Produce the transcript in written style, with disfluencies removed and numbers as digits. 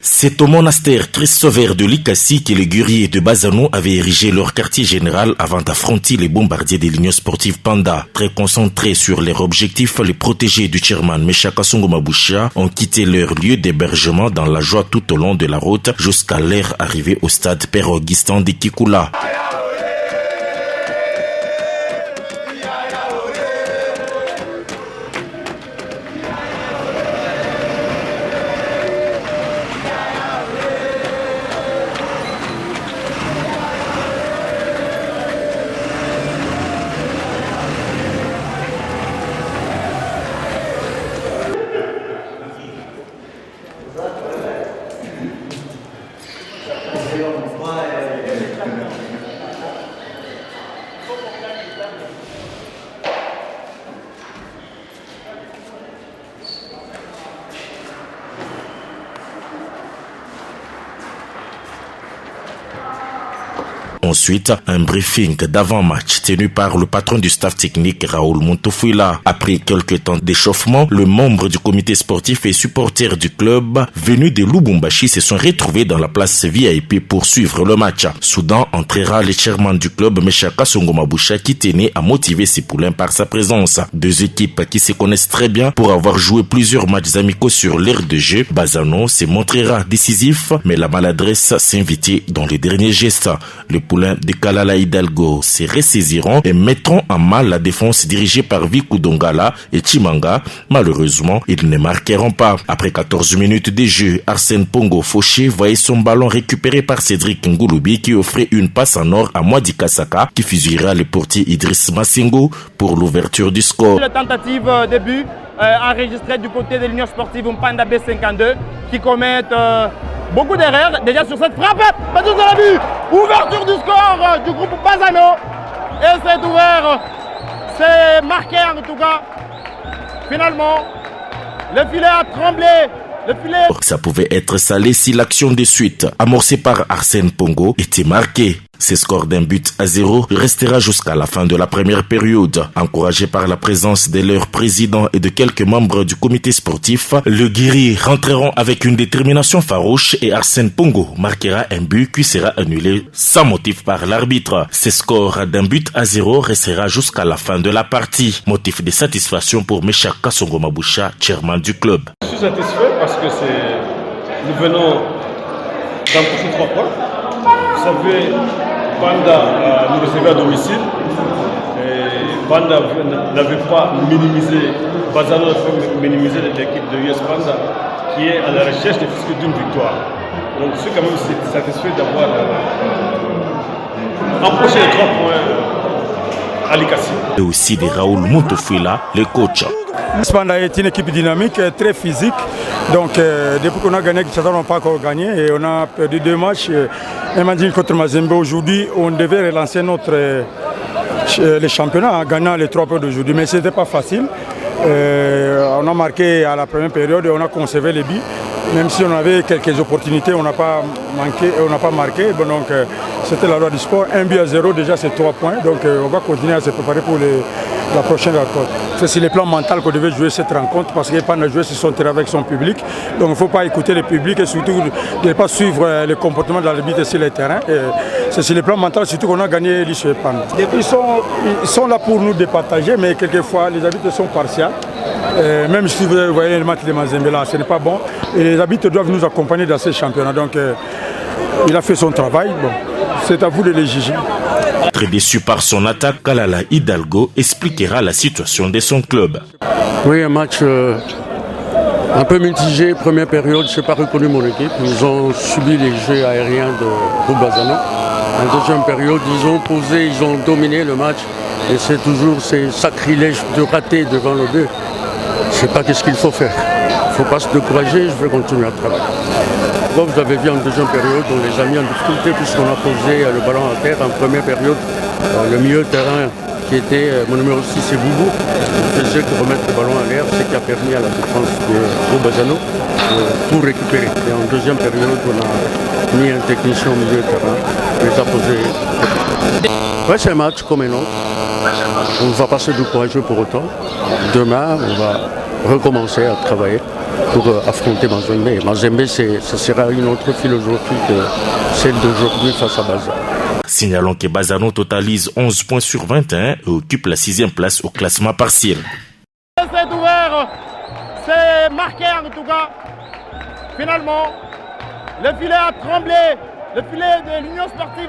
C'est au monastère Christ-Sauveur de Likassi que les guerriers de Bazano avaient érigé leur quartier général avant d'affronter les bombardiers de l'Union sportive Panda. Très concentrés sur leur objectif, les protégés du chairman Meshaka Songomabusha ont quitté leur lieu d'hébergement dans la joie tout au long de la route jusqu'à leur arrivée au stade Père Augustin de Kikula. Ensuite, un briefing d'avant-match tenu par le patron du staff technique Raoul Montofuila. Après quelques temps d'échauffement, le membre du comité sportif et supporters du club venus de Lubumbashi se sont retrouvés dans la place VIP pour suivre le match. Soudain entrera le chairman du club Meshaka Songomabusha qui tenait à motiver ses poulains par sa présence. Deux équipes qui se connaissent très bien pour avoir joué plusieurs matchs amicaux sur l'aire de jeu. Bazano se montrera décisif, mais la maladresse s'invitait dans les derniers gestes. Le poulain de Kalala Hidalgo se ressaisiront et mettront en mal la défense dirigée par Viku Dongala et Chimanga. Malheureusement, ils ne marqueront pas. Après 14 minutes de jeu, Arsène Pongo Fauché voyait son ballon récupéré par Cédric Ngouloubi qui offrait une passe en or à Mwadi Kasaka qui fusillera le portier Idriss Massingo pour l'ouverture du score. La tentative de but enregistrée du côté de l'Union sportive Mpanda B52 qui commettent beaucoup d'erreurs déjà sur cette frappe. Pas de la but. Ouverture du score du groupe Bazano. Et c'est ouvert. C'est marqué en tout cas. Finalement, le filet a tremblé. Ça pouvait être salé si l'action de suite, amorcée par Arsène Pongo, était marquée. Ce score d'un but à 0 restera jusqu'à la fin de la première période. Encouragé par la présence de leur président et de quelques membres du comité sportif, les guerriers rentreront avec une détermination farouche et Arsène Pongo marquera un but qui sera annulé sans motif par l'arbitre. Ce score d'un but à 0 restera jusqu'à la fin de la partie. Motif de satisfaction pour Meshaka Songomabusha, chairman du club. Je suis satisfait parce que nous venons d'empocher 3 points. Vous savez, Panda nous recevait à domicile. Et Panda n'avait pas minimisé, Bazano a minimisé l'équipe de US Panda qui est à la recherche d'une victoire. Donc je suis quand même satisfait d'avoir empoché les 3 points à Likassi. Et aussi de Raoul Montofuila, le coach. Panda est une équipe dynamique, très physique. Donc depuis qu'on a gagné, on n'a pas encore gagné et on a perdu 2 matchs. Un match contre Mazembe aujourd'hui, on devait relancer le championnat en gagnant les 3 points d'aujourd'hui. Mais ce n'était pas facile. On a marqué à la première période et on a conservé les buts. Même si on avait quelques opportunités, on n'a pas marqué. Bon, donc c'était la loi du sport. 1 but à 0, déjà c'est 3 points. Donc on va continuer à se préparer pour la prochaine rencontre. C'est sur le plan mental qu'on devait jouer cette rencontre parce qu'il n'a pas joué sur son terrain avec son public. Donc il ne faut pas écouter le public et surtout de ne pas suivre le comportement de l'arbitre sur le terrain. C'est sur le plan mental surtout qu'on a gagné l'issue. Ils sont là pour nous départager, mais quelquefois les arbitres sont partials. Même si vous voyez le match de Mazembe là, ce n'est pas bon. Et les arbitres doivent nous accompagner dans ces championnats. Donc il a fait son travail. Bon, c'est à vous de les juger. Très déçu par son attaque, Kalala Hidalgo expliquera la situation de son club. Oui, un match un peu mitigé. Première période, je n'ai pas reconnu mon équipe. Ils ont subi les jeux aériens de Bazano. En deuxième période, ils ont posé, ils ont dominé le match. Et c'est toujours ces sacrilèges de rater devant le but. Je ne sais pas qu'est-ce qu'il faut faire. Il ne faut pas se décourager, je vais continuer à travailler. Vous avez vu en deuxième période, on les a mis en difficulté puisqu'on a posé le ballon à terre. En première période, le milieu de terrain qui était mon numéro 6, c'est Boubou, qui faisait que remettre le ballon à l'air, ce qui a permis à la défense de Bazano de tout récupérer. Et en deuxième période, on a mis un technicien au milieu de terrain, qui les a posés. Ouais, c'est un match comme un autre. On ne va pas se décourager pour autant. Demain, on va recommencer à travailler pour affronter Mazembe. Et Mazembe, ce sera une autre philosophie que celle d'aujourd'hui face à Baza. Signalons que Bazano totalise 11 points sur 21 et occupe la 6e place au classement partiel. C'est ouvert, c'est marqué en tout cas. Finalement, le filet a tremblé, le filet de l'Union Sportive